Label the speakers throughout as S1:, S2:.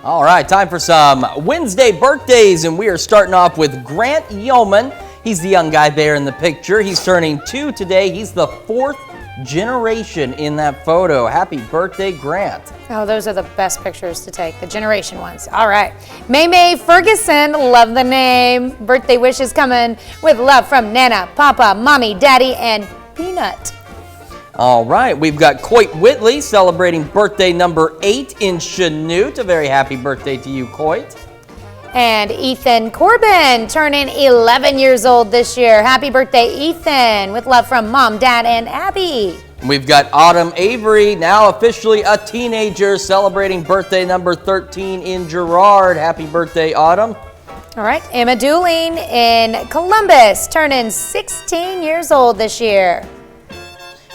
S1: All right, time for some Wednesday birthdays, and we are starting off with Grant Yeoman. He's the young guy there in the picture. He's turning 2 today. He's the 4th generation in that photo. Happy birthday, Grant.
S2: Oh, those are the best pictures to take, the generation ones. All right. May Ferguson, love the name. Birthday wishes coming with love from Nana, Papa, Mommy, Daddy, and Peanut.
S1: All right, we've got Coit Whitley celebrating birthday number 8 in Chanute. A very happy birthday to you, Coit.
S2: And Ethan Corbin turning 11 years old this year. Happy birthday, Ethan, with love from Mom, Dad, and Abby.
S1: We've got Autumn Avery, now officially a teenager, celebrating birthday number 13 in Girard. Happy birthday, Autumn.
S2: All right, Emma Dooling in Columbus, turning 16 years old this year.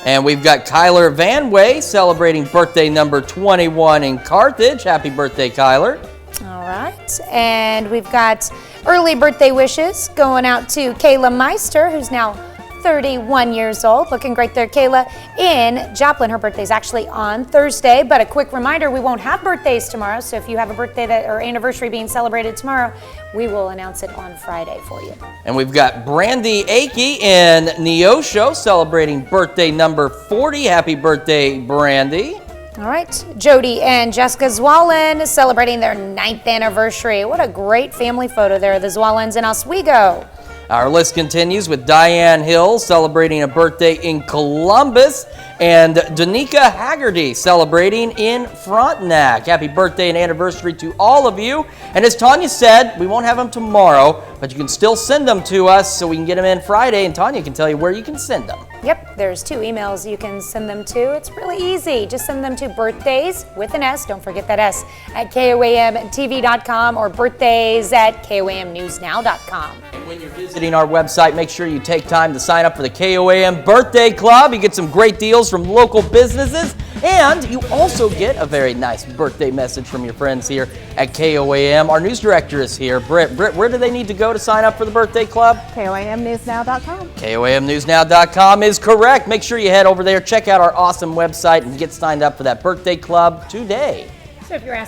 S1: And we've got Kyler Vanway celebrating birthday number 21 in Carthage. Happy birthday, Kyler.
S2: All right, and we've got early birthday wishes going out to Kayla Meister, who's now 31 years old. Looking great there, Kayla, in Joplin. Her birthday's actually on Thursday, but a quick reminder, we won't have birthdays tomorrow, so if you have a birthday or anniversary being celebrated tomorrow, we will announce it on Friday for you.
S1: And we've got Brandy Akey in Neosho celebrating birthday number 40. Happy birthday, Brandy.
S2: All right, Jody and Jessica Zwollen celebrating their 9th anniversary. What a great family photo there, the Zwolens in Oswego.
S1: Our list continues with Diane Hill celebrating a birthday in Columbus and Danica Haggerty celebrating in Frontenac. Happy birthday and anniversary to all of you. And as Tanya said, we won't have them tomorrow, but you can still send them to us so we can get them in Friday, and Tanya can tell you where you can send them.
S2: Yep, there's 2 emails you can send them to. It's really easy. Just send them to birthdays with an S, don't forget that S, at KOAMTV.com or birthdays at KOAMNewsNow.com.
S1: And when you're visiting our website, make sure you take time to sign up for the KOAM Birthday Club. You get some great deals from local businesses, and you also get a very nice birthday message from your friends here at KOAM. Our news director is here. Britt, where do they need to go to sign up for the birthday club?
S3: KOAMNewsNow.com.
S1: KOAMNewsNow.com is correct. Make sure you head over there, check out our awesome website, and get signed up for that birthday club today.
S2: So if you're